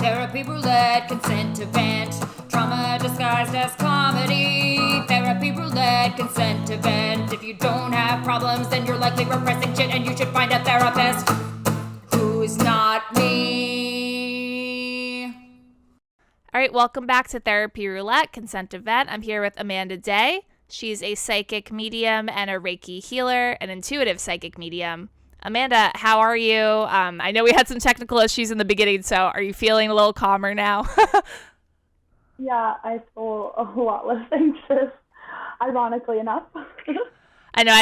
Therapy Roulette, consent event. Trauma disguised as comedy. Therapy Roulette, consent event. If you don't have problems, then you're likely repressing shit and you should find a therapist who's not me. All right, welcome back to Therapy Roulette, consent event. I'm here with Amanda Day. She's a psychic medium and a Reiki healer, an intuitive psychic medium. Amanda, how are you? I know we had some technical issues in the beginning, so are you feeling a little calmer now? Yeah, I feel a lot less anxious, ironically enough. I know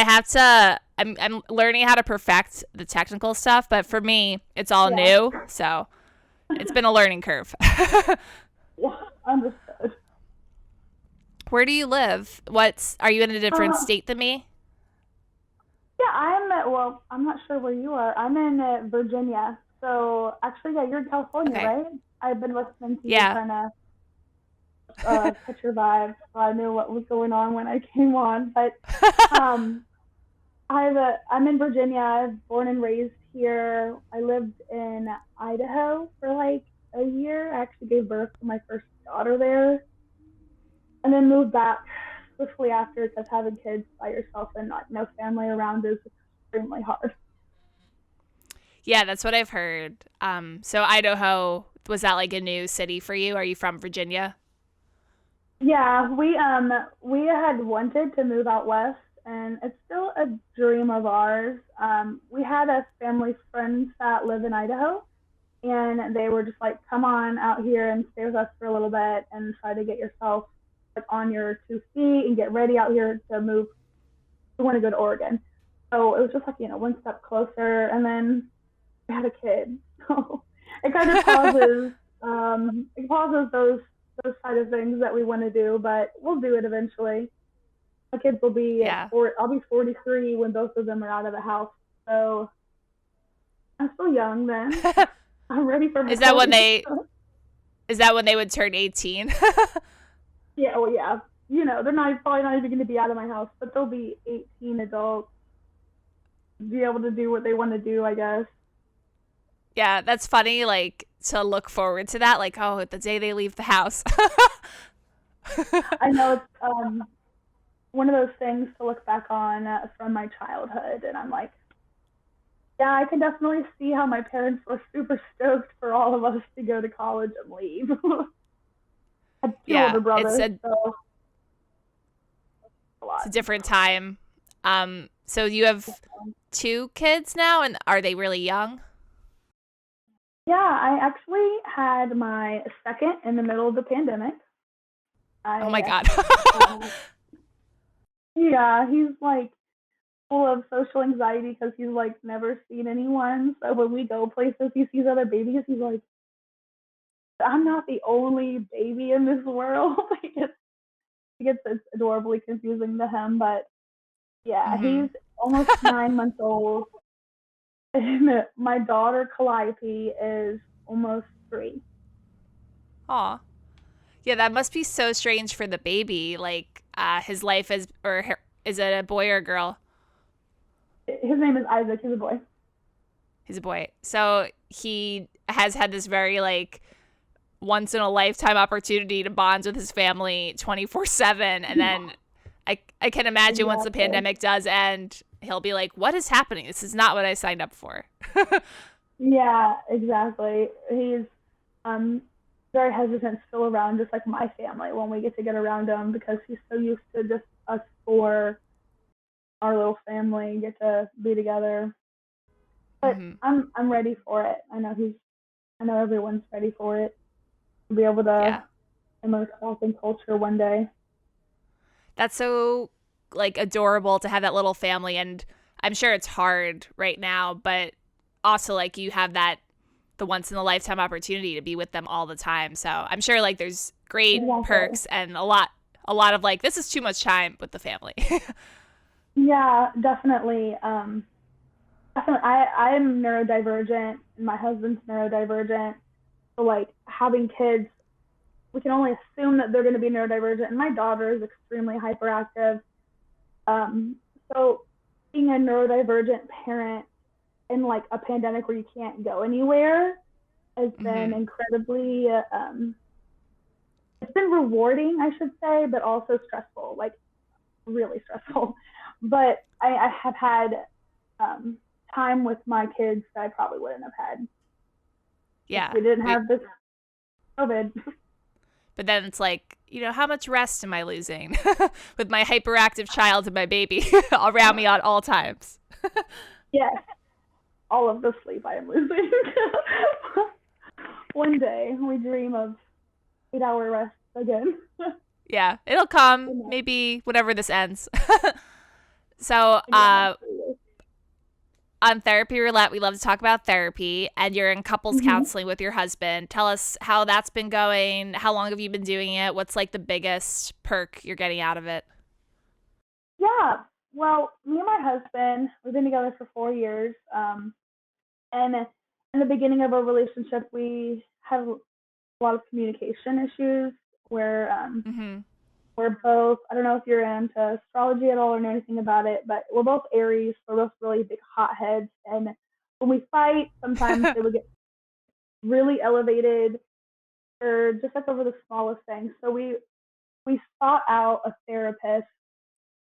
I'm learning how to perfect the technical stuff, but for me, it's all new, so it's been a learning curve. Yeah, understood. Where do you live? Are you in a different state than me? Yeah, I'm not sure where you are. I'm in Virginia. So actually, yeah, you're in California, Okay. right? I've been listening to you Yeah. kind of catch your vibe, so I knew what was going on when I came on. But I'm in Virginia. I was born and raised here. I lived in Idaho for like a year. I actually gave birth to my first daughter there, and then moved back swiftly after, because having kids by yourself and not no family around is extremely hard. Yeah, that's what I've heard. So Idaho, was that like a new city for you? Are you from Virginia? Yeah, we had wanted to move out west, and it's still a dream of ours. We had a family friends that live in Idaho, and they were just like, "Come on out here and stay with us for a little bit, and try to get yourself like on your 2 feet and get ready out here to move. We want to go to Oregon." So it was just like, one step closer, and then we had a kid, so it kind of pauses those side of things that we want to do, but we'll do it eventually. My kids will be Yeah. I'll be 43 when both of them are out of the house, so I'm still young then. I'm ready for my Is that when kids. they would turn 18? Yeah, well, yeah. They're probably not even going to be out of my house, but they'll be 18 adults, be able to do what they want to do, I guess. Yeah, that's funny, like, to look forward to that, like, oh, the day they leave the house. I know it's one of those things to look back on from my childhood, and I'm like, yeah, I can definitely see how my parents were super stoked for all of us to go to college and leave. I have two older brothers, so it's a different time. So you have 2 kids now, and are they really young? Yeah, I actually had my second in the middle of the pandemic. Oh my God. Yeah, he's like full of social anxiety because he's like never seen anyone. So when we go places, he sees other babies. He's like, "I'm not the only baby in this world." It's adorably confusing to him, but yeah, he's almost 9 months old, and my daughter Calliope is almost 3. Aw. Yeah, that must be so strange for the baby. Like, his life is it a boy or a girl? His name is Isaac. He's a boy. He's a boy. So he has had this very, like, once in a lifetime opportunity to bond with his family 24/7. And then I can imagine once the pandemic does end, he'll be like, what is happening? This is not what I signed up for. Yeah, exactly. He's very hesitant still around just like my family when we get around him, because he's so used to just us four, our little family, get to be together. But I'm ready for it. I know everyone's ready for it. To be able to immerse myself in culture one day. That's so, like, adorable to have that little family, and I'm sure it's hard right now, but also, like, you have that the once in a lifetime opportunity to be with them all the time. So I'm sure, like, there's great perks and a lot of, like, this is too much time with the family. Yeah, definitely. Definitely. I'm neurodivergent, and my husband's neurodivergent. So like having kids, we can only assume that they're going to be neurodivergent. And my daughter is extremely hyperactive. So being a neurodivergent parent in like a pandemic where you can't go anywhere has been incredibly, it's been rewarding, I should say, but also stressful, like really stressful. But I have had time with my kids that I probably wouldn't have had if Yeah. we didn't have this COVID. But then it's like, how much rest am I losing with my hyperactive child and my baby around me at all times? Yes, all of the sleep I am losing. One day we dream of 8-hour rest again. Yeah, it'll come maybe whenever this ends. So, on Therapy Roulette, we love to talk about therapy, and you're in couples counseling with your husband. Tell us how that's been going. How long have you been doing it? What's like the biggest perk you're getting out of it? Yeah, well, me and my husband, we've been together for 4 years. And in the beginning of our relationship, we had a lot of communication issues where we're both, I don't know if you're into astrology at all or know anything about it, but we're both Aries. We're both really big hotheads. And when we fight, sometimes it would get really elevated or just like over the smallest things. So we sought out a therapist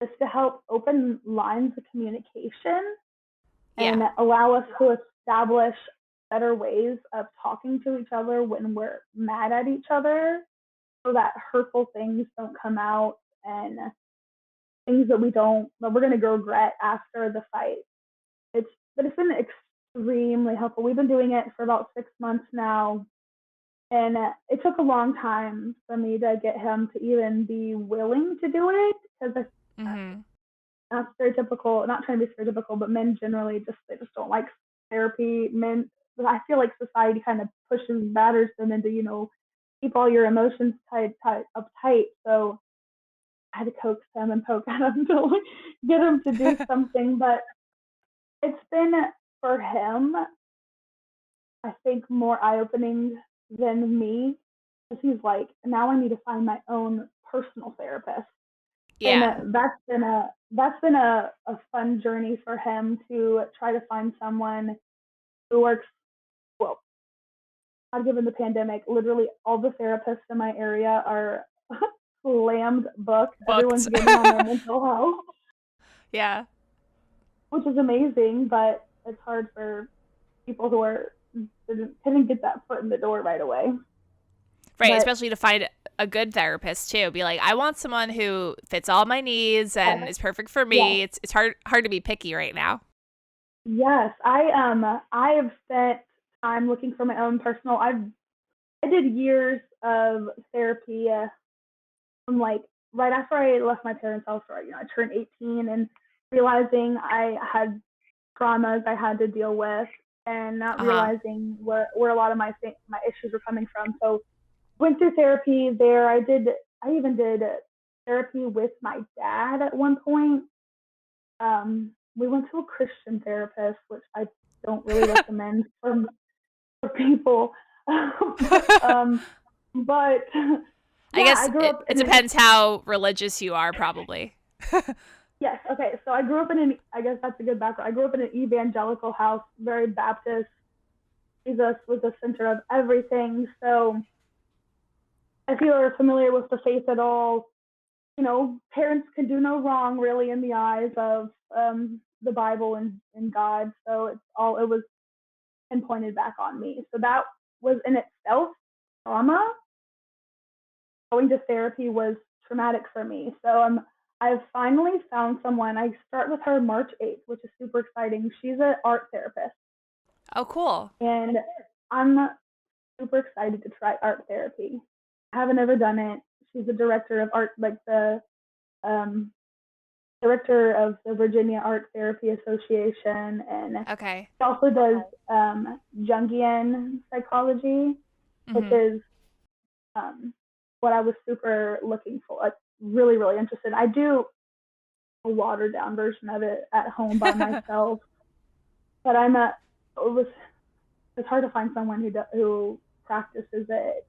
just to help open lines of communication and allow us to establish better ways of talking to each other when we're mad at each other so that hurtful things don't come out and things that we're going to regret after the fight. It's been extremely helpful. We've been doing it for about 6 months now, and it took a long time for me to get him to even be willing to do it because not stereotypical, not trying to be stereotypical, but men generally they just don't like therapy. Men, I feel like society kind of pushes, batters them into, keep all your emotions uptight. So I had to coax him and poke at him to get him to do something. But it's been, for him, I think, more eye-opening than me, because he's like, now I need to find my own personal therapist. Yeah. And that's been a fun journey for him to try to find someone who works well. Given the pandemic, literally all the therapists in my area are slammed booked. Everyone's getting on their mental health. Yeah. Which is amazing, but it's hard for people who couldn't get that foot in the door right away. Right, especially to find a good therapist too. Be like, I want someone who fits all my needs and is perfect for me. It's hard to be picky right now. Yes, I have spent time looking for my own personal. I did years of therapy from like right after I left my parents' house. I turned 18 and realizing I had traumas I had to deal with and not realizing where a lot of my issues were coming from. So went through therapy there. I even did therapy with my dad at one point. We went to a Christian therapist, which I don't really recommend for people. But I guess it depends how religious you are, probably. Yes. Okay. So I grew up I guess that's a good background. I grew up in an evangelical house, very Baptist. Jesus was the center of everything. So if you're familiar with the faith at all, parents can do no wrong really in the eyes of the Bible and God. So it was pinpointed back on me. So that was in itself trauma. Going to therapy was traumatic for me. So I've finally found someone. I start with her March 8th, which is super exciting. She's an art therapist. Oh, cool. And I'm super excited to try art therapy. I haven't ever done it. She's the director of art, like the director of the Virginia Art Therapy Association. And she also does Jungian psychology, which is what I was super looking for, like really, really interested. I do a watered down version of it at home by myself, but it's hard to find someone who practices it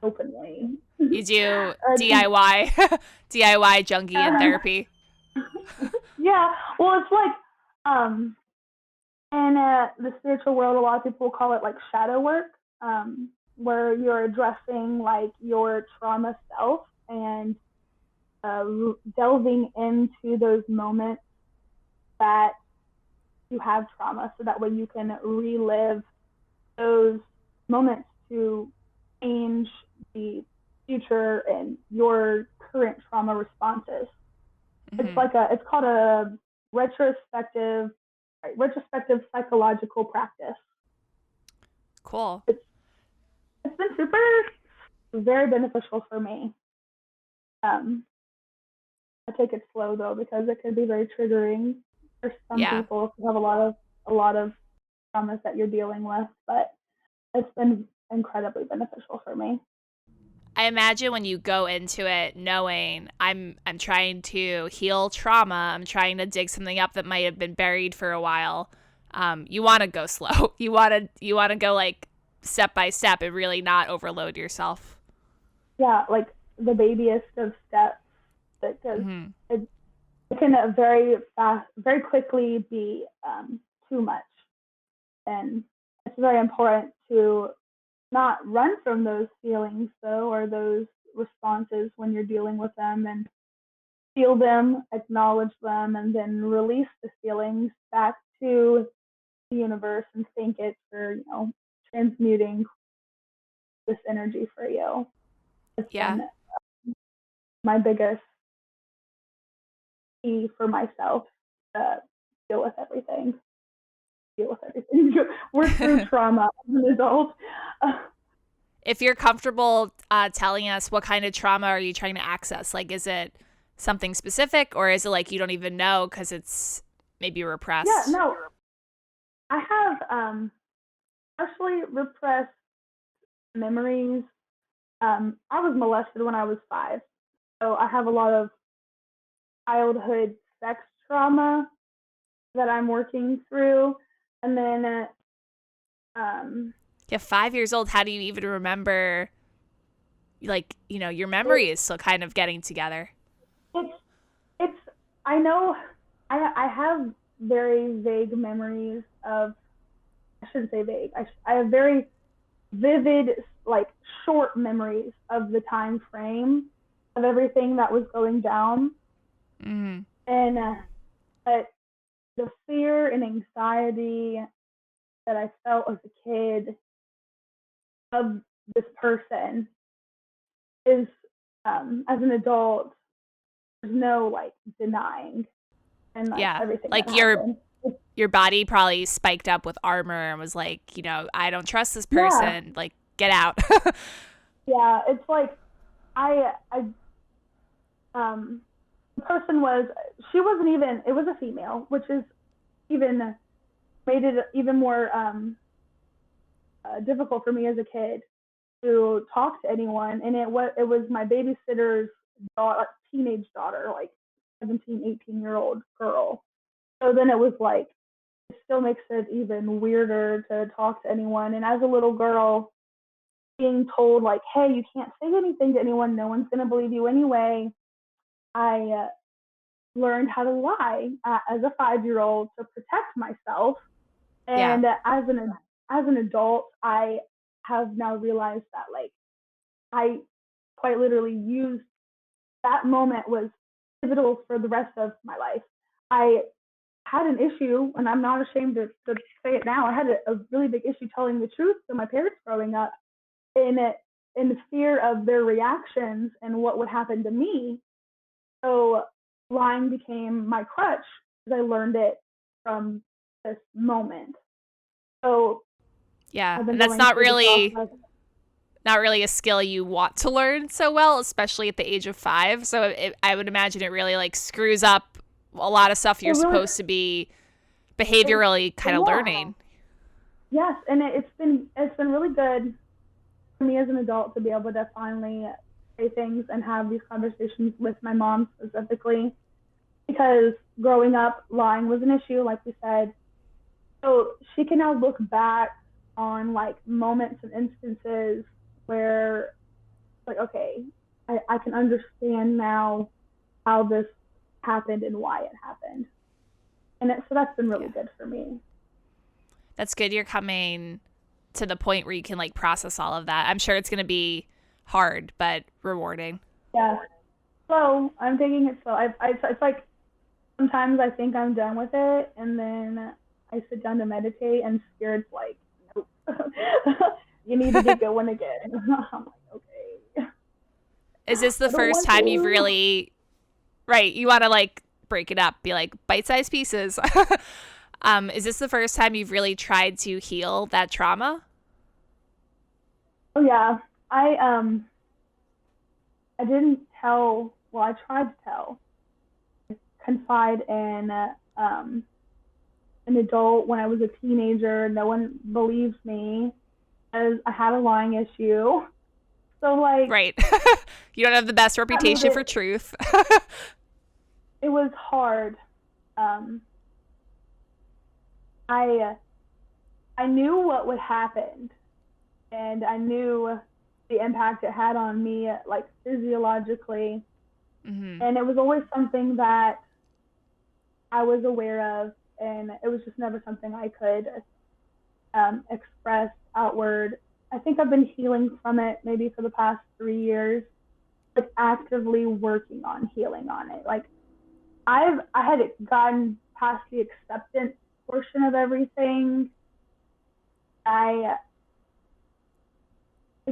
openly. You do DIY DIY Jungian therapy. Yeah, well, it's like In the spiritual world, a lot of people call it like shadow work, where you're addressing like your trauma self and delving into those moments that you have trauma, so that way you can relive those moments to change the future and your current trauma responses. Mm-hmm. It's called a retrospective psychological practice. Cool. It's been super, very beneficial for me. I take it slow though, because it can be very triggering for some people if you have a lot of traumas that you're dealing with. But it's been incredibly beneficial for me. I imagine when you go into it knowing I'm trying to heal trauma, I'm trying to dig something up that might have been buried for a while. You want to go slow. You want to go like step by step and really not overload yourself. Yeah, like the babyest of steps, because it can very quickly be too much, and it's very important to not run from those feelings though, or those responses when you're dealing with them, and feel them, acknowledge them, and then release the feelings back to the universe and thank it for, transmuting this energy for you. It's been my biggest key for myself to deal with everything. Work through trauma as an adult. If you're comfortable telling us, what kind of trauma are you trying to access? Like, is it something specific, or is it like you don't even know because it's maybe repressed? Yeah, no. I have partially repressed memories. I was molested when I was 5, so I have a lot of childhood sex trauma that I'm working through. And then yeah, 5 years old, how do you even remember, like, your memory is still kind of getting together? It's I know I have very vague memories of, I shouldn't say vague, I have very vivid, like, short memories of the time frame of everything that was going down. And but the fear and anxiety that I felt as a kid of this person is, as an adult, there's no like denying, and like everything like that happened. Your body probably spiked up with armor and was like, I don't trust this person. Yeah. Like, get out. Yeah, it's like the person she wasn't even, it was a female, which is even made it even more difficult for me as a kid to talk to anyone. And it was my babysitter's daughter, teenage daughter, like 17, 18-year-old girl. So then it was like, it still makes it even weirder to talk to anyone. And as a little girl, being told like, hey, you can't say anything to anyone, no one's going to believe you anyway, I learned how to lie as a 5-year-old to protect myself. And as an adult, I have now realized that, like, I quite literally used that moment was pivotal for the rest of my life. I had an issue, and I'm not ashamed to say it now. I had a really big issue telling the truth to my parents growing up, in fear of their reactions and what would happen to me. So lying became my crutch because I learned it from this moment. So and that's not really a skill you want to learn so well, especially at the age of 5. So I would imagine it really like screws up a lot of stuff you're supposed to be behaviorally kind of learning. Yes, and it's been really good for me as an adult to be able to finally say things and have these conversations with my mom specifically, because growing up, lying was an issue, like we said. So she can now look back on like moments and instances where, like, okay, I can understand now how this happened and why it happened. And so that's been really good for me. That's good you're coming to the point where you can like process all of that. I'm sure it's going to be hard, but rewarding. Yeah. Slow. I'm taking it slow. It's like sometimes I think I'm done with it, and then I sit down to meditate, and Spirit's like, nope, you need to get going again. I'm like, okay. Is this the I don't first want time to. you've really, right, you want to like break it up, be like bite-sized pieces. Is this the first time you've really tried to heal that trauma? Oh yeah, I didn't tell. Well, I tried to tell, confide in an adult when I was a teenager. No one believes me because I had a lying issue. So like, Right. You don't have the best reputation for truth. it was hard. Um, I knew what would happen, and I knew the impact it had on me, like physiologically. Mm-hmm. And it was always something that I was aware of, and it was just never something I could express outward. I think I've been healing from it maybe for the past 3 years, like actively working on healing on it. Like I had gotten past the acceptance portion of everything. The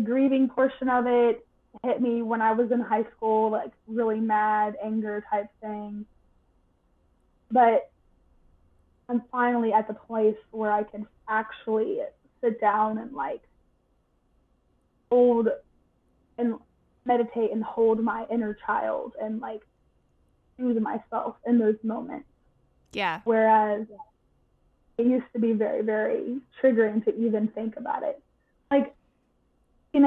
grieving portion of it hit me when I was in high school, like really mad, anger type thing. But I'm finally at the place where I can actually sit down and like hold and meditate and hold my inner child and like soothe myself in those moments. Yeah. Whereas it used to be very, very triggering to even think about it. Like, I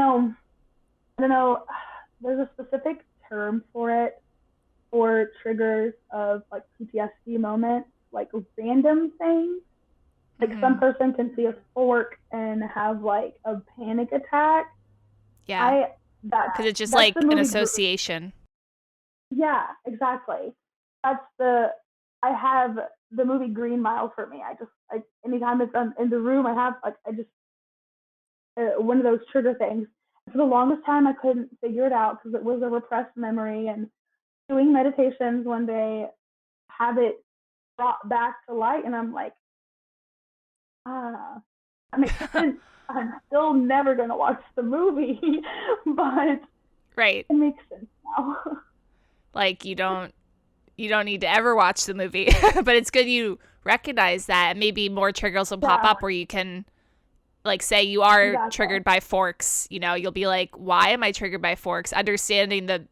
don't know, there's a specific term for it, for triggers of like PTSD moments, like random things. Like some person can see a fork and have like a panic attack. Yeah. Because it's just like an association. Yeah, exactly. I have the movie Green Mile for me. Anytime it's in the room, I have one of those trigger things. For the longest time, I couldn't figure it out because it was a repressed memory. And doing meditations one day, have it brought back to light, and I'm like, that makes sense. I'm still never gonna watch the movie, but right, it makes sense now. Like you don't need to ever watch the movie, but it's good you recognize that, and maybe more triggers will pop up where you can, like, say you are triggered by forks. You'll be like, why am I triggered by forks? Understanding the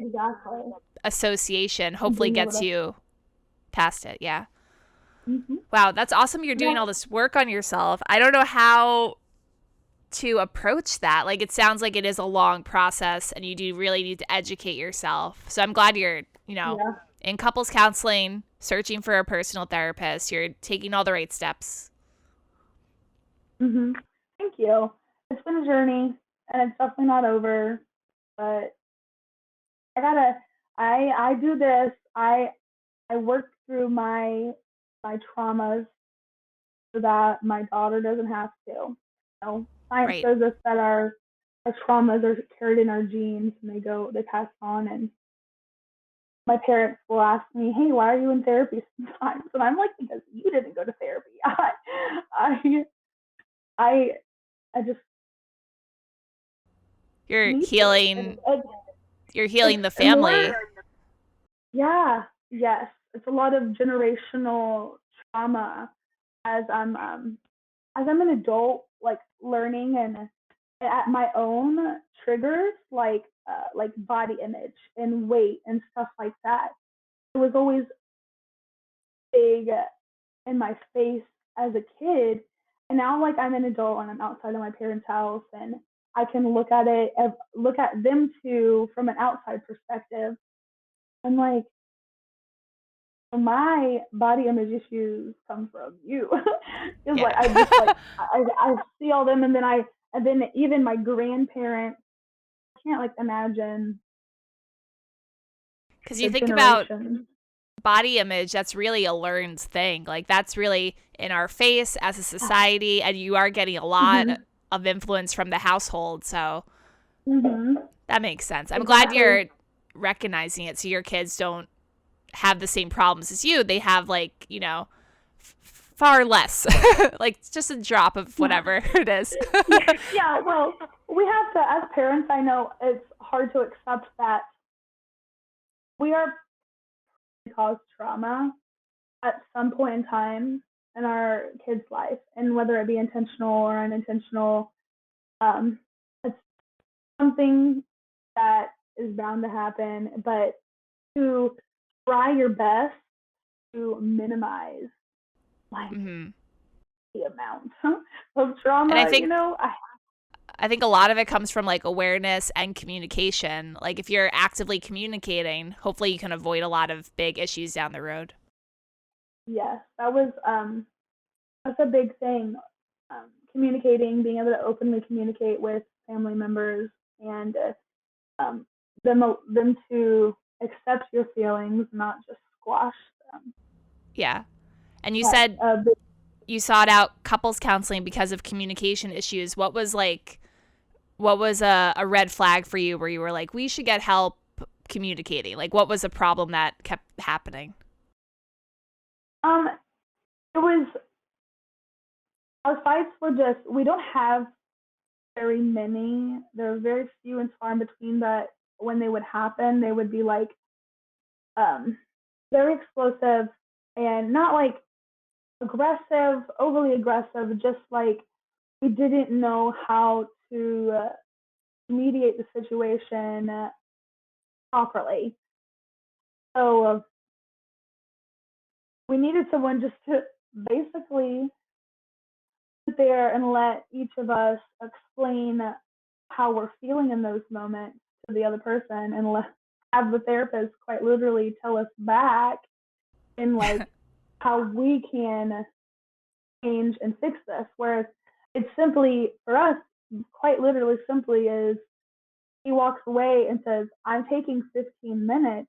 association hopefully gets you past it. Yeah. Mm-hmm. Wow, that's awesome. You're doing all this work on yourself. I don't know how to approach that. Like, it sounds like it is a long process and you do really need to educate yourself. So I'm glad you're, in couples counseling, searching for a personal therapist. You're taking all the right steps. Mm-hmm. Thank you. It's been a journey and it's definitely not over, but I do this. I work through my traumas so that my daughter doesn't have to. Science says us that our traumas are carried in our genes and they pass on. And my parents will ask me, "Hey, why are you in therapy sometimes?" And I'm like, "Because you didn't go to therapy. I just you're healing. You're healing the family. Yes. It's a lot of generational trauma as I'm an adult, like learning and at my own triggers, like body image and weight and stuff like that. It was always big in my face as a kid, and now like I'm an adult and I'm outside of my parents' house, and I can look at them too from an outside perspective. I'm like, my body image issues come from you. It's like I see all them, and then even my grandparents, I can't like imagine. Because you think about body image, that's really a learned thing. Like that's really in our face as a society, and you are getting a lot of influence from the household. So that makes sense. I'm glad you're recognizing it so your kids don't have the same problems as you. They have like, you know, far less, like just a drop of whatever it is. Yeah, well, we have to, as parents, I know it's hard to accept that we are cause trauma at some point in time in our kids' life, and whether it be intentional or unintentional, it's something that is bound to happen. But to try your best to minimize like the amount of trauma, And I think, you know, I think a lot of it comes from like awareness and communication. Like if you're actively communicating, hopefully you can avoid a lot of big issues down the road. yes, that's a big thing. Communicating, being able to openly communicate with family members, and them to accept your feelings, not just squash them. Yeah. And you But, said you sought out couples counseling because of communication issues. What was a red flag for you where you were like, we should get help communicating? Like what was a problem that kept happening? it was, our fights were just, we don't have very many. There are very few and far in between, but when they would happen, they would be like very explosive, and not like aggressive, overly aggressive, just like we didn't know how to mediate the situation properly. So we needed someone just to basically sit there and let each of us explain how we're feeling in those moments to the other person, and have the therapist quite literally tell us back in like how we can change and fix this. Whereas it's simply, for us, quite literally simply is, he walks away and says, I'm taking 15 minutes.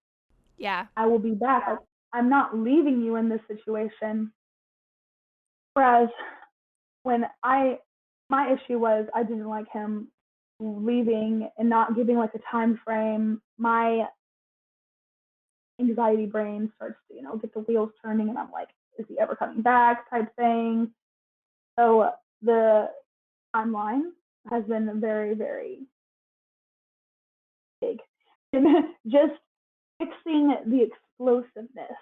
Yeah. I will be back. I'm not leaving you in this situation. Whereas when my issue was I didn't like him leaving and not giving like a time frame, my anxiety brain starts to, get the wheels turning, and I'm like, is he ever coming back type thing. So the timeline has been very, very big. And just fixing the explosiveness.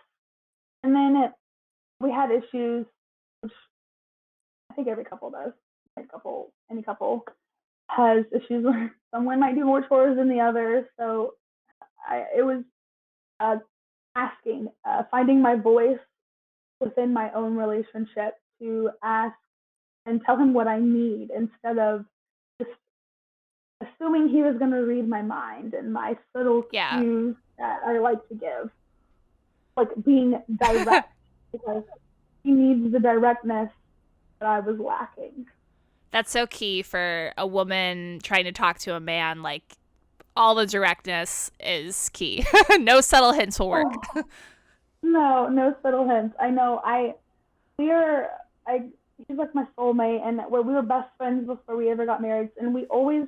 And then we had issues, which I think every couple does. Any couple has issues where someone might do more chores than the other. So it was finding my voice within my own relationship to ask and tell him what I need, instead of just assuming he was going to read my mind and my subtle cues that I like to give. Like being direct, because he needs the directness that I was lacking. That's so key for a woman trying to talk to a man. Like all the directness is key. No subtle hints will work. Oh, no subtle hints. I know. He's like my soulmate, and we were best friends before we ever got married, and we always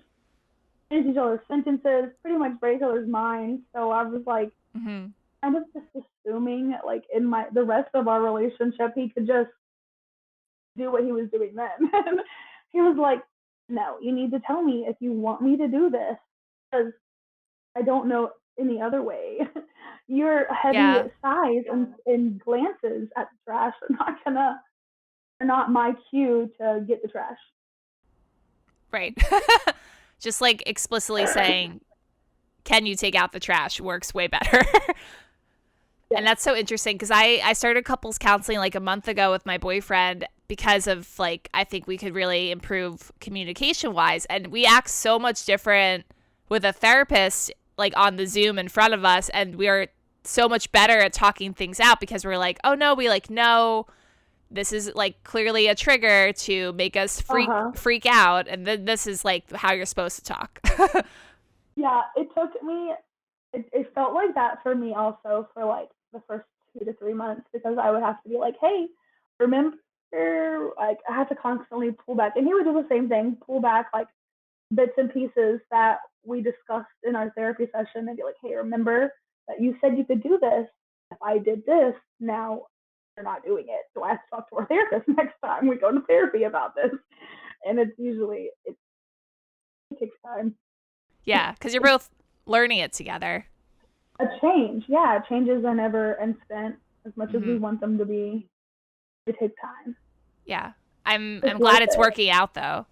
finish each other's sentences, pretty much break each other's minds. So I was like, kind of just assuming, like in the rest of our relationship, he could just do what he was doing then. And he was like, no, you need to tell me if you want me to do this, because I don't know any other way. Your heavy sighs and glances at the trash are not my cue to get the trash. Right. Just like explicitly saying, can you take out the trash, works way better. And that's so interesting, because I started couples counseling like a month ago with my boyfriend because of like, I think we could really improve communication wise. And we act so much different with a therapist, like on the Zoom in front of us. And we are so much better at talking things out, because we're like, oh no, no, this is like clearly a trigger to make us freak out. And then this is like how you're supposed to talk. Yeah, it felt like that for me also for like the first 2 to 3 months, because I would have to be like, hey, remember, like I have to constantly pull back. And he would do the same thing, pull back like bits and pieces that we discussed in our therapy session and be like, hey, remember that you said you could do this. If I did this, now you're not doing it. So I have to talk to our therapist next time we go to therapy about this. And it's usually, it takes time. Yeah, because you're both learning it together. A change. Yeah, changes are never instant as much as we want them to be. They take time. Yeah. I'm It's glad it's worth it. working out though.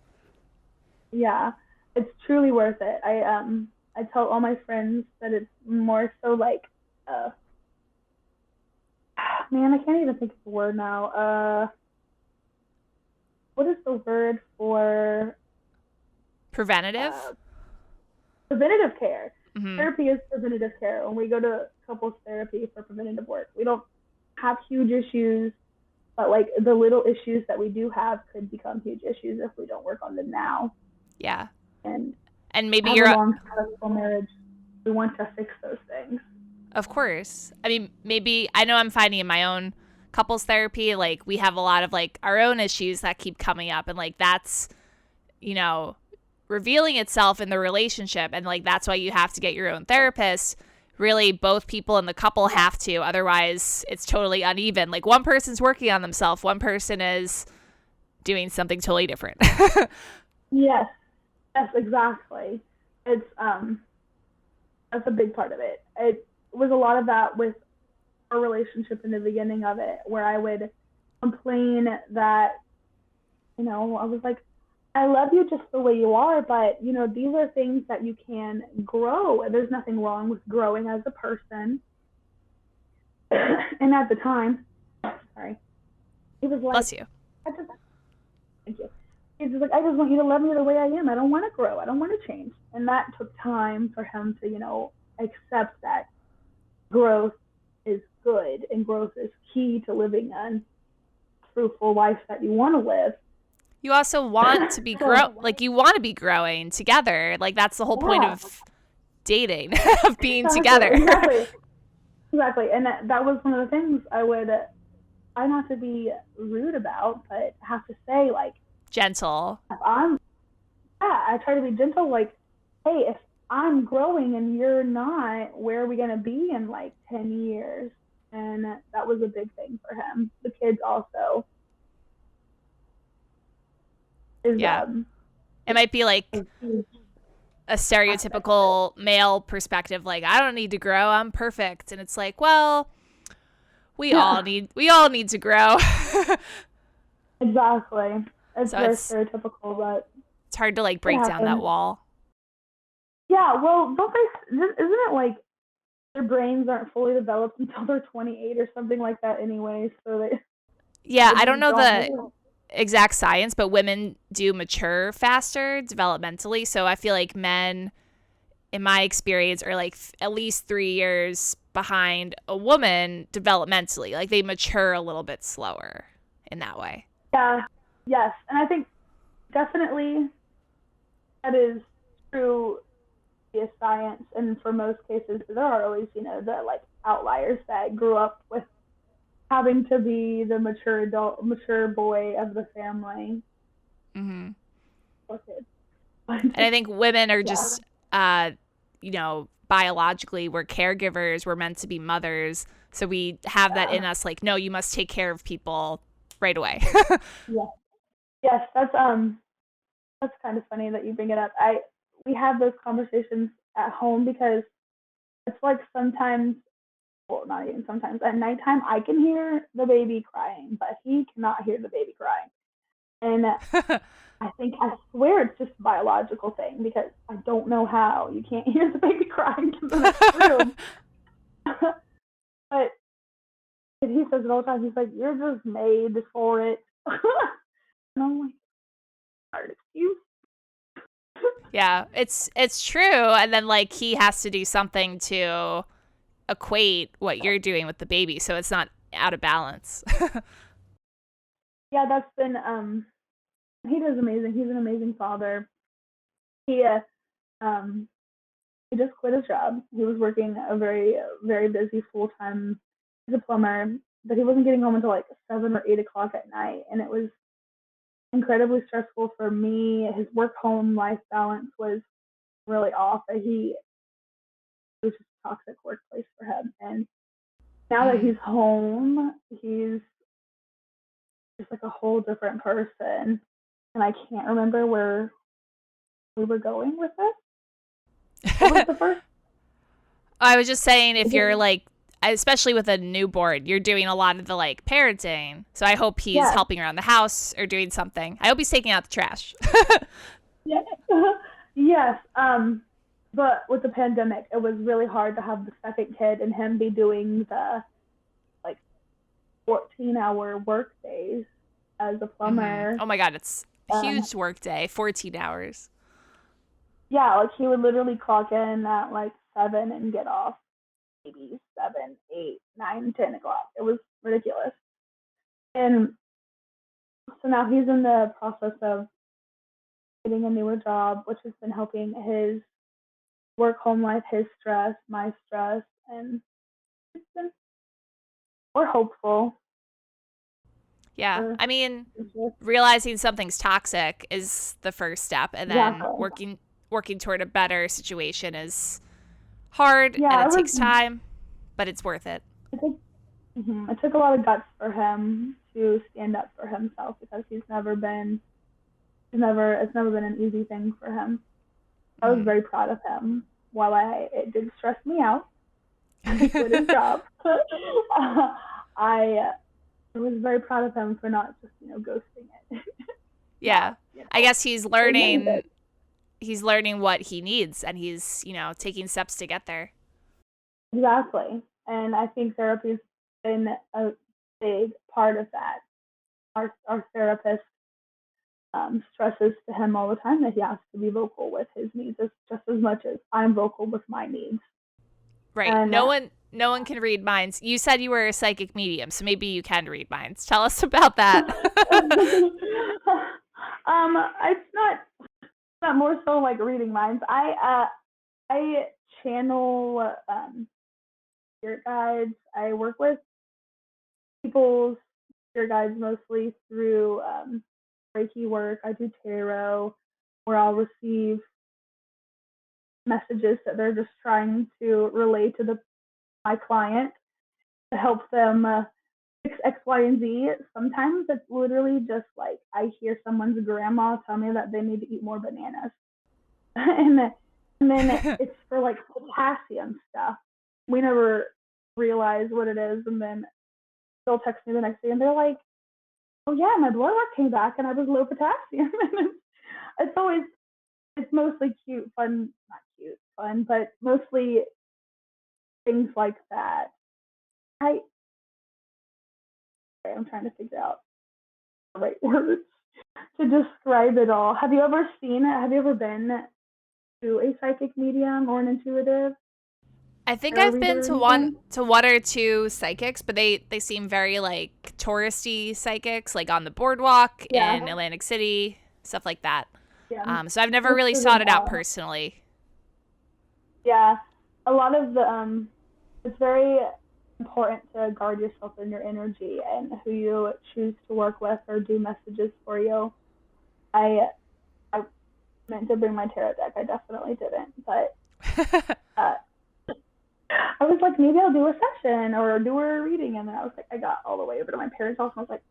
Yeah, it's truly worth it. I tell all my friends that it's more so like man, I can't even think of the word now. What is the word for Preventative? preventative care? Mm-hmm. Therapy is preventative care. When we go to couples therapy for preventative work, we don't have huge issues, but like the little issues that we do have could become huge issues if we don't work on them now. Yeah. And maybe have you're a long, successful marriage. We want to fix those things. Of course. I mean, maybe I know I'm finding in my own couples therapy, like we have a lot of like our own issues that keep coming up, and like that's, you know, revealing itself in the relationship, and like that's why you have to get your own therapist. Really, both people in the couple have to, otherwise it's totally uneven. Like one person's working on themselves, one person is doing something totally different. Yes, exactly. It's that's a big part of it. It was a lot of that with our relationship in the beginning of it, where I would complain that, you know, I was like, I love you just the way you are, but, you know, these are things that you can grow. There's nothing wrong with growing as a person. And at the time, sorry, he was like, Bless you. Thank you. He's just like, I just want you to love me the way I am. I don't want to grow. I don't want to change. And that took time for him to, you know, accept that growth is good and growth is key to living a fruitful life that you want to live. You also want to be you want to be growing together. Like that's the whole point of dating, of being together. Exactly. And that was one of the things I would try not to be rude about, but have to say, like, gentle. I try to be gentle, like, hey, if I'm growing and you're not, where are we going to be in like 10 years? And that was a big thing for him. The kids also. It might be like a stereotypical male perspective, like I don't need to grow, I'm perfect. And it's like, well, we all need to grow. Exactly. It's very stereotypical, but it's hard to like break down that wall. Yeah, well, isn't it like their brains aren't fully developed until they're 28 or something like that anyway, so I don't know the exact science, but women do mature faster developmentally. So I feel like men, in my experience, are like at least 3 years behind a woman developmentally. Like they mature a little bit slower in that way. Yeah, yes. And I think definitely that is true via science. And for most cases, there are always, you know, the like outliers that grew up with having to be the mature boy of the family. Mm-hmm. And I think women are just, you know, biologically, we're caregivers. We're meant to be mothers. So we have that in us, like, no, you must take care of people right away. Yes, that's kind of funny that you bring it up. We have those conversations at home because it's like sometimes, well, not even sometimes, at nighttime I can hear the baby crying, but he cannot hear the baby crying. And I swear it's just a biological thing because I don't know how you can't hear the baby crying in the next room. But he says it all the time. He's like, you're just made for it. And I'm like, hard excuse. Yeah, it's true. And then like he has to do something to equate what you're doing with the baby, so it's not out of balance. Yeah, that's been he does amazing. He's an amazing father. He just quit his job. He was working a very, very busy full-time he's a plumber, but he wasn't getting home until like 7 or 8 o'clock at night, and it was incredibly stressful for me. His work-home life balance was really off. It was just a toxic workplace for him. And now that he's home, he's just like a whole different person. And I can't remember where we were going with this. What was the first? I was just saying, if you're like, especially with a newborn, you're doing a lot of the like parenting. So I hope he's helping around the house or doing something. I hope he's taking out the trash. Yeah. Yes. But with the pandemic, it was really hard to have the second kid and him be doing the like 14-hour work days as a plumber. Oh my God, it's a huge work day, 14 hours. Yeah, like he would literally clock in at like 7 and get off maybe 7, 8, 9, 10 o'clock. It was ridiculous. And so now he's in the process of getting a newer job, which has been helping his work home life, his stress, my stress, and it's been, we're hopeful. Yeah, I mean, realizing something's toxic is the first step, and then working toward a better situation is hard, and it takes time, but it's worth it. It took a lot of guts for him to stand up for himself, because it's never been an easy thing for him. I was very proud of him. While it did stress me out, he quit his job. I was very proud of him for not just ghosting it. Yeah, I guess he's learning what he needs, and he's taking steps to get there. Exactly, and I think therapy's been a big part of that. Our therapist stresses to him all the time that he has to be vocal with his needs just as much as I'm vocal with my needs. Right. And no one can read minds. You said you were a psychic medium, so maybe you can read minds. Tell us about that. It's not more so like reading minds. I channel spirit guides. I work with people's spirit guides mostly through Reiki work. I do tarot, where I'll receive messages that they're just trying to relay to my client to help them fix X, Y, and Z. Sometimes it's literally just like I hear someone's grandma tell me that they need to eat more bananas. and then it's for like potassium stuff. We never realize what it is, and then they'll text me the next day and they're like, oh yeah, my blood work came back and I was low potassium. It's mostly fun, but mostly things like that. I'm trying to figure out the right words to describe it all. Have you ever been to a psychic medium or an intuitive? I think I've been to one or two psychics, but they seem very like touristy psychics, like on the boardwalk in Atlantic City, stuff like that. Yeah. So I've never really sought it out personally. Yeah, a lot of the it's very important to guard yourself and your energy and who you choose to work with or do messages for you. I meant to bring my tarot deck. I definitely didn't, but I was like, maybe I'll do a session or do a reading, and then I was like, I got all the way over to my parents' house, and I was like,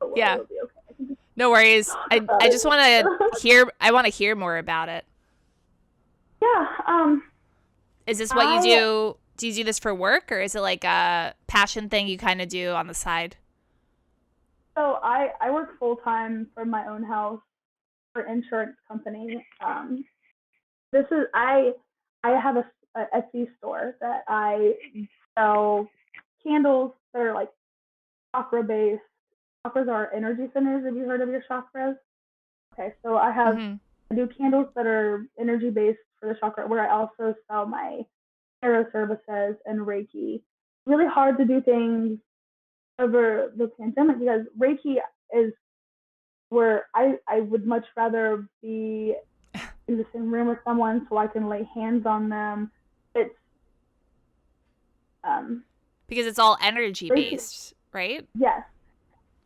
oh, well, yeah, it'll be okay. No worries. I just want to hear. I want to hear more about it. Yeah. Is this what you do? Do you do this for work, or is it like a passion thing you kind of do on the side? So I work full time from my own house for an insurance company. I have a Etsy store that I sell candles that are like chakra based. Chakras are energy centers. Have you heard of your chakras? Okay, so I do candles that are energy based for the chakra, where I also sell my tarot services and Reiki. Really hard to do things over the pandemic because Reiki is where I would much rather be in the same room with someone so I can lay hands on them. It's Because it's all energy Reiki, based, right? yes.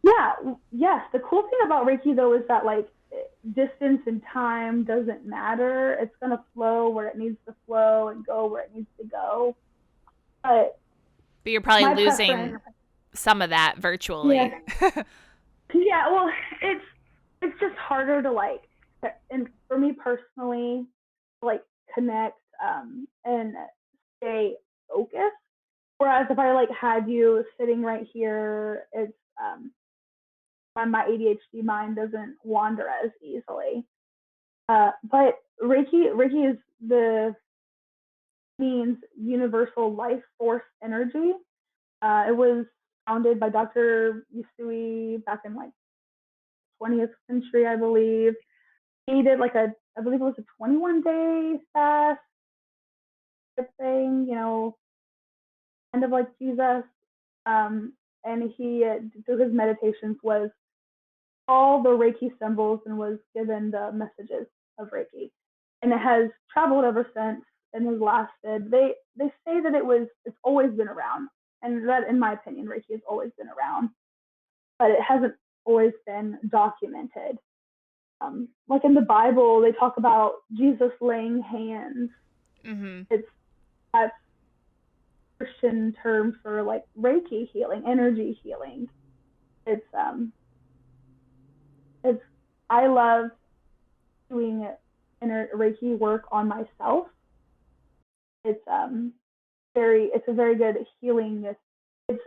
Yeah, yes. The cool thing about Reiki, though, is that like distance and time doesn't matter. It's going to flow where it needs to flow and go where it needs to go. But But you're probably my losing preference, some of that yeah, virtually. yeah. Well, it's just harder to like, and for me personally, like connect and stay focused. Whereas if I like had you sitting right here, it's my ADHD mind doesn't wander as easily. But Reiki is the means universal life force energy. It was founded by Dr. Yusui back in like 20th century, I believe. He did like I believe it was a 21-day fast thing, kind of like Jesus. And he, through his meditations, was all the Reiki symbols and was given the messages of Reiki. And it has traveled ever since and has lasted. They say that it's always been around. And that, in my opinion, Reiki has always been around, but it hasn't always been documented. Like in the Bible, they talk about Jesus laying hands. Mm-hmm. That's Christian term for like Reiki healing, energy healing. It's it's I love doing Reiki work on myself. It's it's a very good healing. It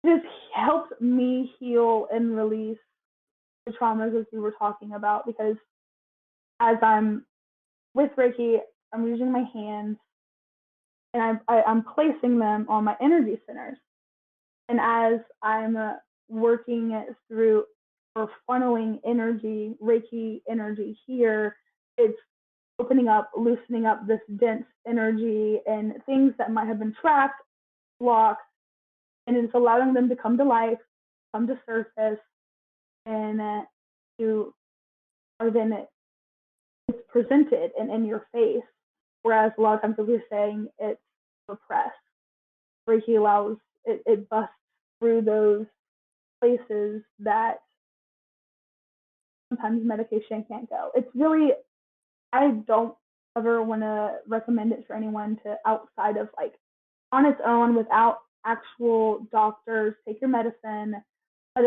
just helps me heal and release the traumas as we were talking about, because as I'm with Reiki, I'm using my hands and I'm placing them on my energy centers. And as I'm working through or funneling energy, Reiki energy here, it's opening up, loosening up this dense energy and things that might have been trapped, blocked, and it's allowing them to come to life, come to surface, and to or then it's presented and in your face. Whereas a lot of times, as we're saying, it's repressed. Reiki allows it busts through those places that sometimes medication can't go. It's really, I don't ever want to recommend it for anyone to outside of like on its own without actual doctors. Take your medicine, but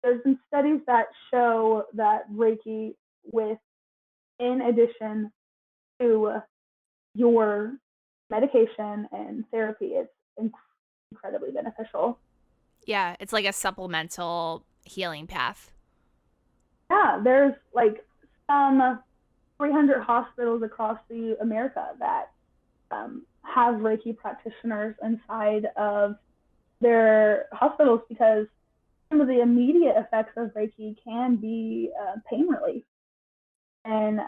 there's been studies that show that Reiki, with in addition to your medication and therapy, is incredibly beneficial. Yeah, it's like a supplemental healing path. Yeah, there's like some 300 hospitals across the America that have Reiki practitioners inside of their hospitals, because some of the immediate effects of Reiki can be pain relief, and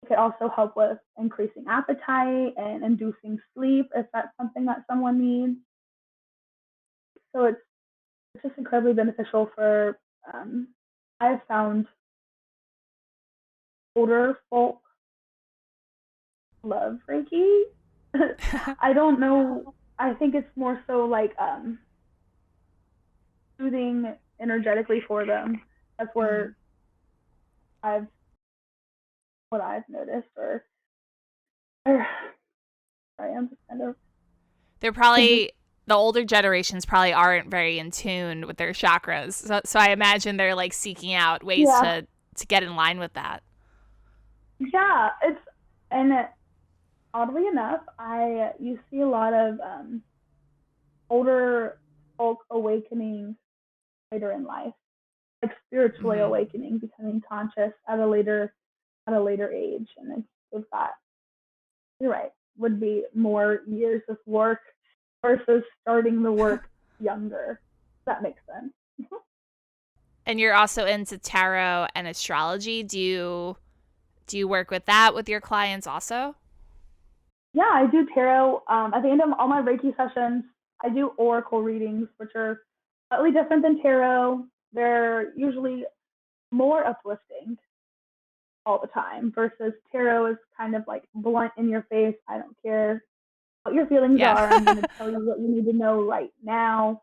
it could also help with increasing appetite and inducing sleep if that's something that someone needs. So it's just incredibly beneficial for. I've found older folk love Reiki. I don't know. I think it's more so like soothing energetically for them. That's where I've what I've noticed. Or sorry, I'm just kind of. They're probably the older generations probably aren't very in tune with their chakras. So I imagine they're like seeking out ways Yeah, to get in line with that. yeah. And oddly enough, you see a lot of older folk awakening later in life, like spiritually Mm-hmm. awakening, becoming conscious at a later age, and it's that. You're right. Would be more years of work versus starting the work younger. That makes sense. And you're also into tarot and astrology. Do you work with that with your clients also? Yeah, I do tarot. At the end of all my Reiki sessions, I do oracle readings, which are slightly different than tarot. They're usually more uplifting all the time, versus tarot is kind of like blunt in your face. I don't care. what your feelings Yeah. are. I'm going to tell you what you need to know right now.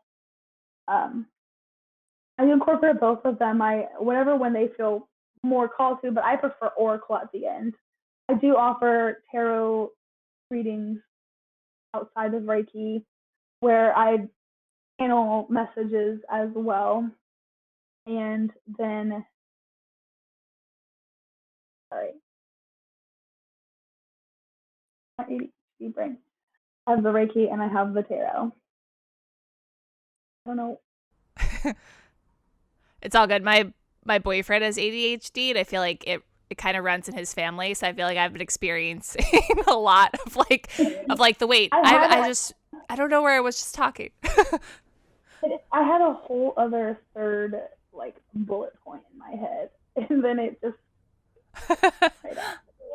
I incorporate both of them. Whatever when they feel more called to, but I prefer oracle at the end. I do offer tarot readings outside of Reiki, where I channel messages as well, and then sorry, my ADHD brain. I have the Reiki and I have the tarot. I don't know. It's all good. My boyfriend has ADHD, and I feel like it kind of runs in his family. So I feel like I've been experiencing a lot of like the wait. I don't know where I was just talking. I had a whole other third like bullet point in my head, and then it just right out of the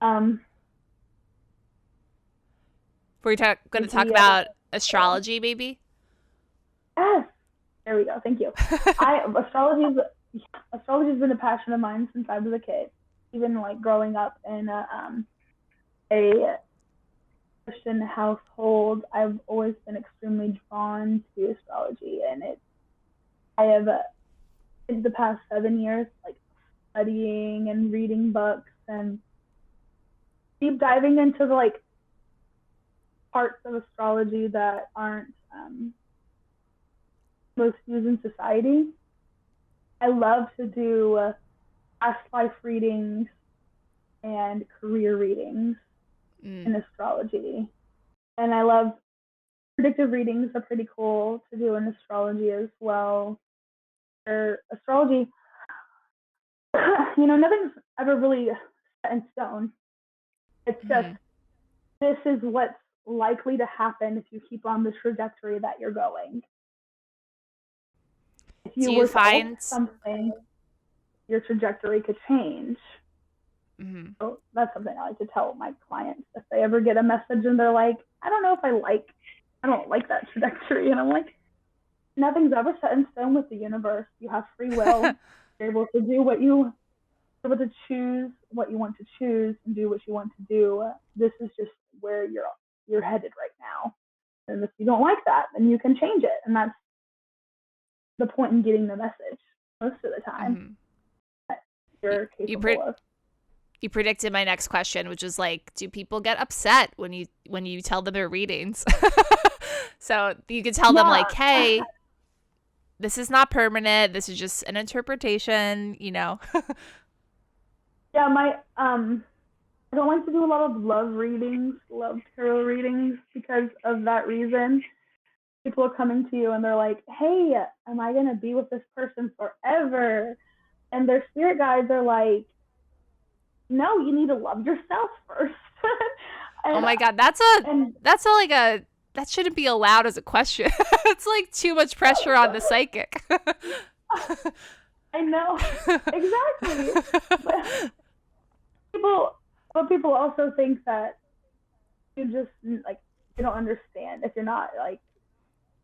way. We're going to talk about astrology, maybe. Yes, there we go. Thank you. Astrology's been a passion of mine since I was a kid. Even like growing up in a Christian household, I've always been extremely drawn to astrology, and I have in the past 7 years like studying and reading books and deep diving into the like parts of astrology that aren't most used in society. I love to do past life readings and career readings in astrology. And I love predictive readings are pretty cool to do in astrology as well. Astrology, nothing's ever really set in stone. It's just this is what's likely to happen if you keep on the trajectory that you're going. If you were to alter something, your trajectory could change. So that's something I like to tell my clients if they ever get a message and they're like, I don't know if I don't like that trajectory. And I'm like, nothing's ever set in stone with the universe. You have free will. You're able to do you're able to choose what you want to choose and do what you want to do. This is just where you're headed right now. And if you don't like that, then you can change it. And that's the point in getting the message most of the time. You're capable of. You predicted my next question, which was like, do people get upset when you tell them their readings? So you could tell them like, hey, this is not permanent. This is just an interpretation, Yeah, I don't like to do a lot of love tarot readings because of that reason. People are coming to you and they're like, hey, am I going to be with this person forever? And their spirit guides are like, no, you need to love yourself first. Oh my God, that shouldn't be allowed as a question. It's like too much pressure on the psychic. I know, exactly. But people also think that you just like you don't understand if you're not like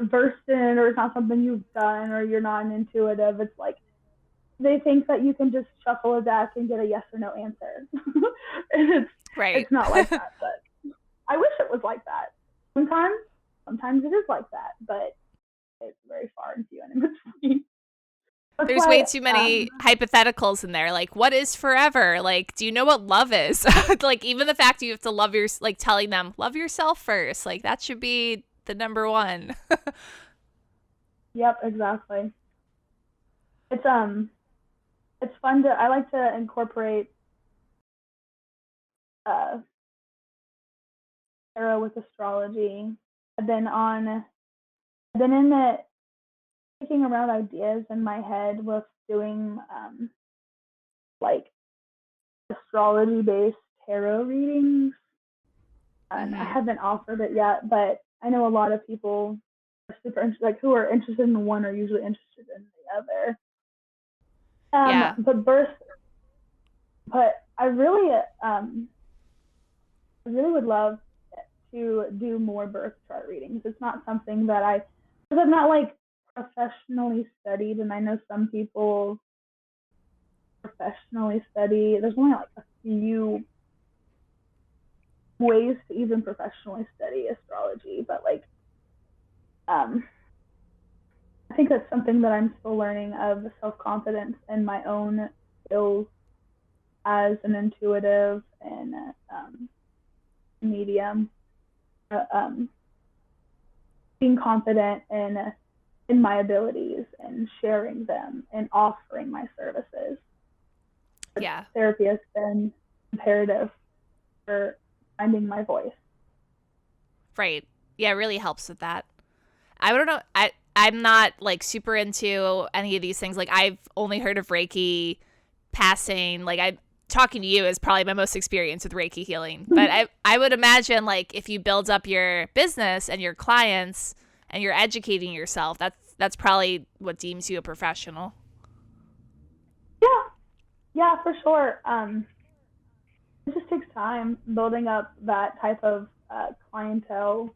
versed in it, or it's not something you've done, or you're not an intuitive. It's like they think that you can just shuffle a deck and get a yes or no answer. And it's not like that, but I wish it was like that. Sometimes it is like that, but it's very far and few and in between. There's way too many hypotheticals in there. Like, what is forever? Like, do you know what love is? Like, even the fact you have to love telling them, love yourself first. Like, that should be the number one. Yep, exactly. It's fun I like to incorporate tarot with astrology. I've been in it thinking around ideas in my head with doing like astrology based tarot readings. And I haven't offered it yet, but I know a lot of people are super interested, like who are interested in one are usually interested in the other. Yeah. But I really would love to do more birth chart readings. It's not something that because I'm not like professionally studied, and I know some people professionally study. There's only like a few ways to even professionally study astrology, but like I think that's something that I'm still learning, of self-confidence in my own skills as an intuitive and medium. Being confident in my abilities and sharing them and offering my services. Yeah. Therapy has been imperative for finding my voice. Right. Yeah, it really helps with that. I don't know. I'm not like super into any of these things. Like I've only heard of Reiki passing. Like I talking to you is probably my most experience with Reiki healing. But I would imagine like if you build up your business and your clients and you're educating yourself, that's probably what deems you a professional. Yeah, for sure. It just takes time building up that type of clientele.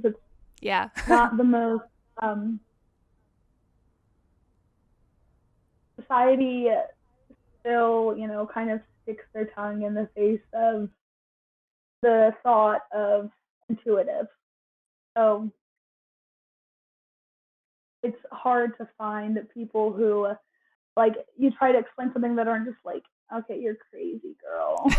It's Yeah. not the most society still, kind of sticks their tongue in the face of the thought of intuitive. So it's hard to find people who, like, you try to explain something that aren't just like, okay, you're crazy, girl.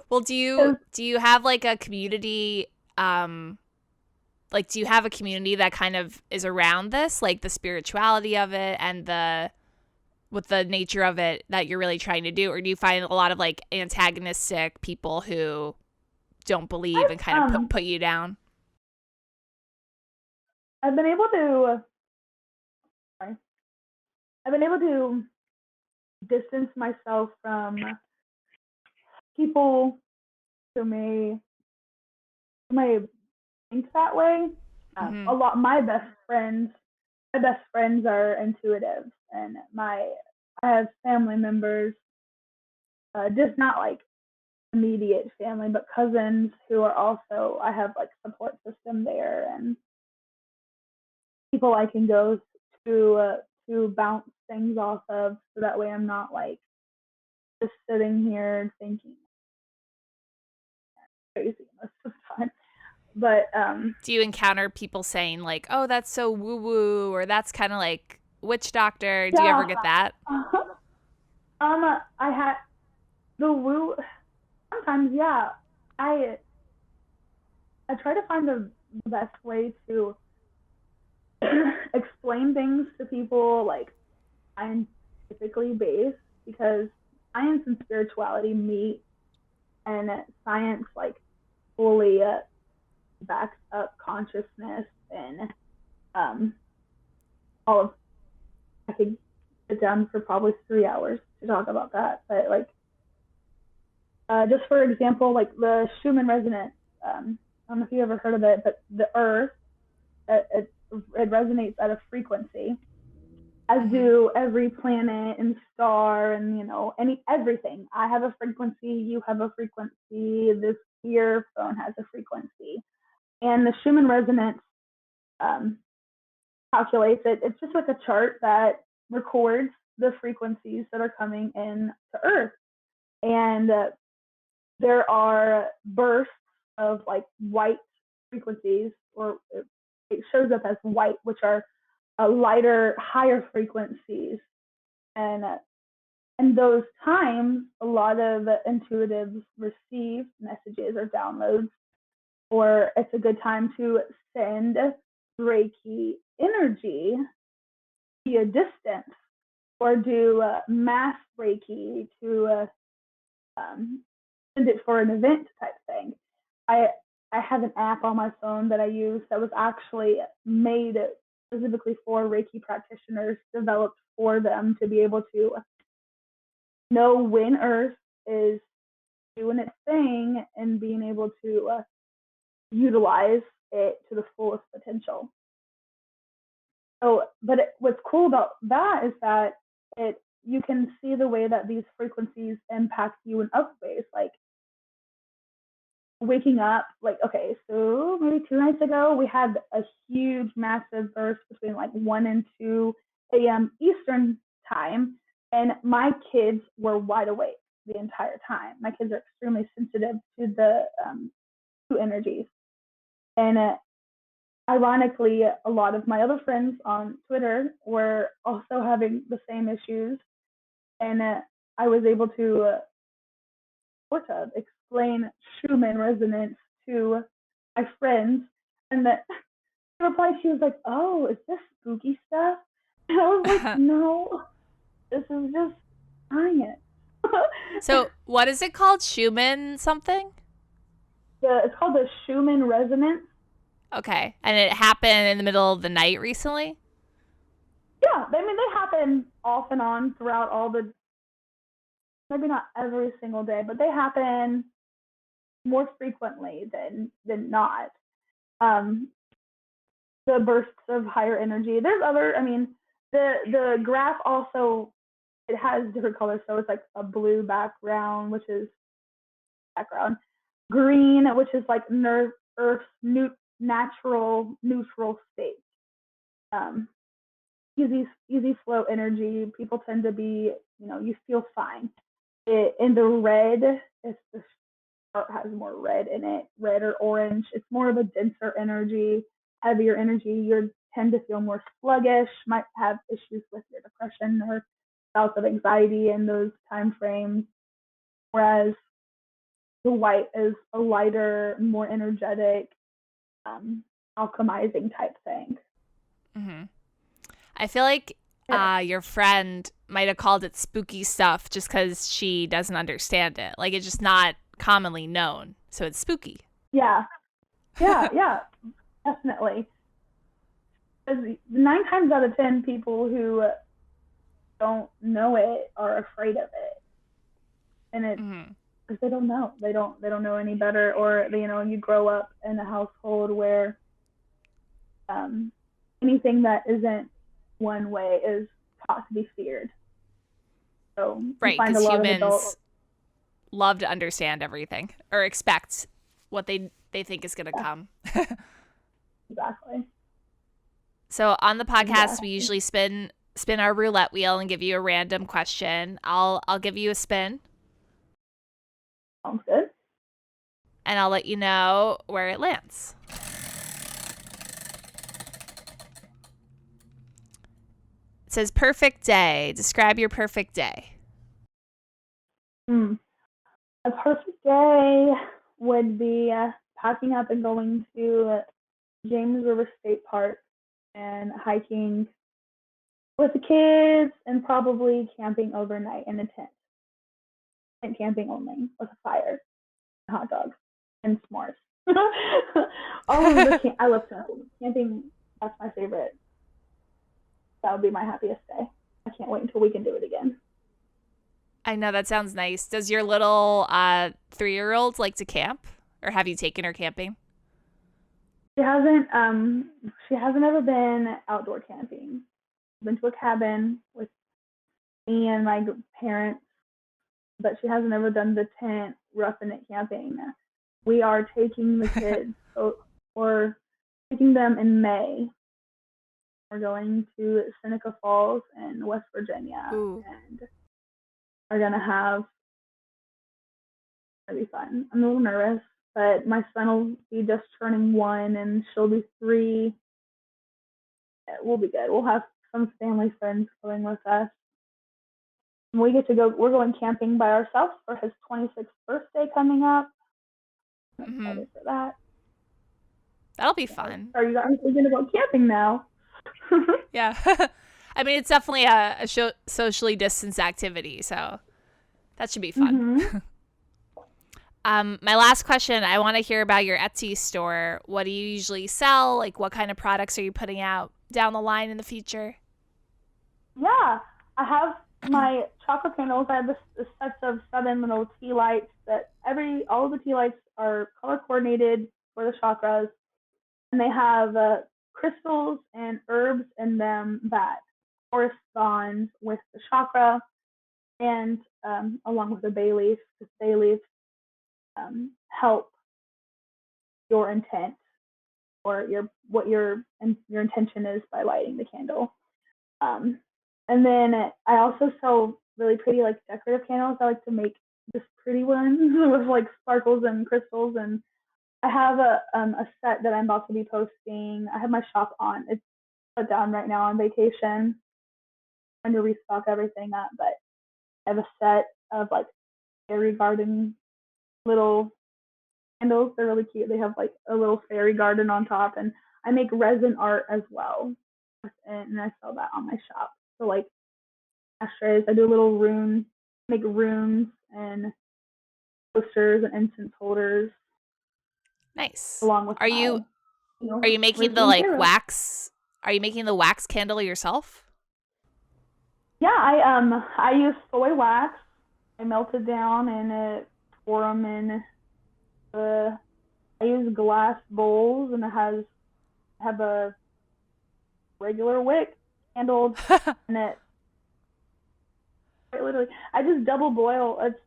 Well, do you have like a community, like do you have a community that kind of is around this, like the spirituality of it and with the nature of it that you're really trying to do, or do you find a lot of like antagonistic people who don't believe and kind of put you down? I've been able to distance myself from people who may think that way. Mm-hmm. A lot my best friends are intuitive, and I have family members, just not like immediate family, but cousins who are also, I have like support system there, and people I can go to bounce things off of, so that way I'm not like just sitting here thinking crazy most of the time. But Do you encounter people saying like, "Oh, that's so woo woo," or "That's kind of like witch doctor"? Do you ever get that? I had the woo. Sometimes, yeah. I try to find the best way to explain things to people, like scientifically based, because science and spirituality meet, and science like fully backs up consciousness, and all of. I could sit down for probably 3 hours to talk about that, but like just for example, like the Schumann Resonance. I don't know if you ever heard of it, but the Earth, it resonates at a frequency, as do every planet and star, and everything. I have a frequency, you have a frequency, this earphone has a frequency, and the Schumann Resonance um, calculates it. It's just like a chart that records the frequencies that are coming in to Earth, and there are bursts of like white frequencies, or it shows up as white, which are lighter, higher frequencies. And in those times, a lot of intuitives receive messages or downloads, or it's a good time to send Reiki energy via distance, or do mass Reiki to send it for an event type thing. I I have an app on my phone that I use that was actually made specifically for Reiki practitioners, developed for them to be able to know when Earth is doing its thing and being able to utilize it to the fullest potential. So, but what's cool about that is that you can see the way that these frequencies impact you in other ways, like waking up. Like, okay, so maybe 2 nights ago we had a huge massive burst between like 1 and 2 a.m. Eastern time, and my kids were wide awake. the entire time. My kids are extremely sensitive to the to energies. And ironically, a lot of my other friends on Twitter were also having the same issues. And I was able to sort of explain Schumann Resonance to my friends. And that she replied, she was like, "Oh, is this spooky stuff?" And I was like, "No, this is just science." So what is it called? Schumann something? It's called the Schumann Resonance. Okay. And it happened in the middle of the night recently? Yeah, I mean, they happen off and on throughout all the, maybe not every single day, but they happen more frequently than not. Um, the bursts of higher energy. There's other, I mean, the graph also, it has different colors. So it's like a blue background, which is background, green, which is like Earth's natural neutral state. Easy flow energy. People tend to be, you feel fine. In the red, if the chart has more red in it, red or orange, it's more of a denser energy, heavier energy. You tend to feel more sluggish, might have issues with your depression or bouts of anxiety in those time frames. Whereas the white is a lighter, more energetic, alchemizing type thing. Mm-hmm. I feel like your friend might have called it spooky stuff just because she doesn't understand it. Like, it's just not commonly known, so it's spooky. Yeah, definitely. 9 times out of 10 people who don't know it are afraid of it, and it's because they don't know. They don't know any better, or you grow up in a household where anything that isn't one way is taught to be feared. So right, because humans love to understand everything or expect what they think is going to come. Exactly. So on the podcast, we usually spin our roulette wheel and give you a random question. I'll give you a spin. Sounds good. And I'll let you know where it lands. It says perfect day. Describe your perfect day. A perfect day would be packing up and going to James River State Park and hiking with the kids and probably camping overnight in a tent. And camping only with a fire, hot dogs, and s'mores. All of the I love camping. Camping, that's my favorite. That would be my happiest day. I can't wait until we can do it again. I know, that sounds nice. Does your little 3-year-old like to camp, or have you taken her camping? She hasn't ever been outdoor camping. Been to a cabin with me and my parents, but she hasn't ever done the tent roughing it camping. We are taking the kids, or taking them in May. We're going to Seneca Falls in West Virginia. Ooh. And are gonna have, it'll be fun. I'm a little nervous, but my son will be just turning 1 and she'll be 3. We'll be good. We'll have some family friends going with us. And we get to go. We're going camping by ourselves for his 26th birthday coming up. I'm excited for that. That'll be fun. Are you guys thinking about camping now? Yeah. I mean, it's definitely a socially distanced activity, so that should be fun. My last question, I want to hear about your Etsy store. What do you usually sell? Like, what kind of products are you putting out down the line in the future? Yeah, I have my chakra candles. I have this sets of 7 little tea lights that all of the tea lights are color coordinated for the chakras, and they have crystals and herbs in them that correspond with the chakra, and along with the bay leaf. The bay leaf help your intent, or what your intention is by lighting the candle. And then I also sell really pretty, like, decorative candles. I like to make just pretty ones with like sparkles and crystals. And I have a set that I'm about to be posting. I have my shop on. It's shut down right now on vacation. Trying to restock everything up, but I have a set of like fairy garden little candles. They're really cute. They have like a little fairy garden on top, and I make resin art as well, and I sell that on my shop. So like ashtrays, I do a little make runes and posters and incense holders, Nice. along with Are my, you are you making the Reiki and like tarot. wax? Are you making the wax candle yourself? Yeah, I use soy wax. I melt it down and it pour them in the. I use glass bowls, and have a regular wick handled, and it literally I just double boil. It's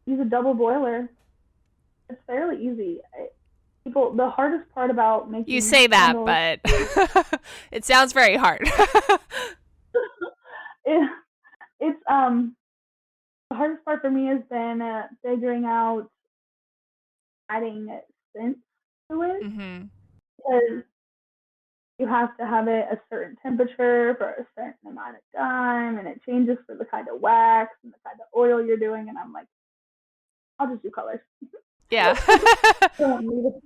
use a double boiler. It's fairly easy. The hardest part about You making say that, candles, but it sounds very hard. it, it's the hardest part for me has been figuring out adding scent to it, Mm-hmm. because you have to have it a certain temperature for a certain amount of time, and it changes for the kind of wax and the kind of oil you're doing. And I'm like, I'll just do colors. Yeah.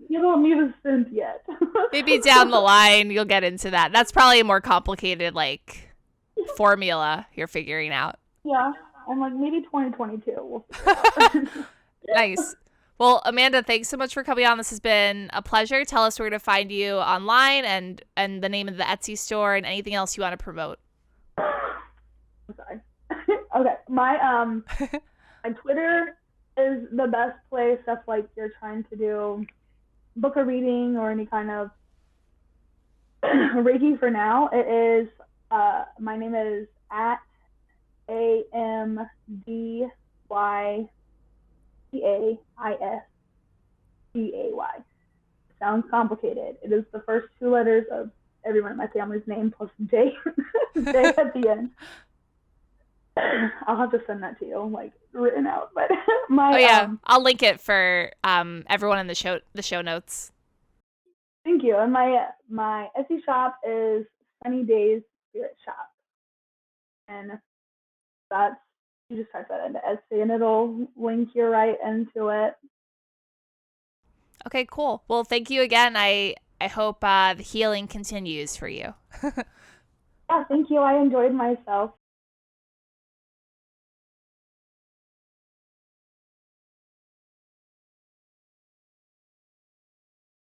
You don't need a scent yet. Maybe down the line you'll get into that. That's probably a more complicated like formula you're figuring out. Yeah, I'm like, maybe 2022. We'll figure it out. Nice. Well, Amanda, thanks so much for coming on. This has been a pleasure. Tell us where to find you online and the name of the Etsy store and anything else you want to promote. I'm sorry. Okay, my Twitter is the best place if like you're trying to do book a reading or any kind of Reiki. For now, it is my name is at AMDYCAISDAY. Sounds complicated. It is the first two letters of everyone in my family's name plus J. J at the end. I'll have to send that to you, like written out. But I'll link it for everyone in the show notes. Thank you. And my Etsy shop is Sunny Days Spirit Shop, and that's, you just type that into Etsy and it'll link you right into it. Okay, cool. Well, thank you again. I hope the healing continues for you. Yeah, thank you. I enjoyed myself.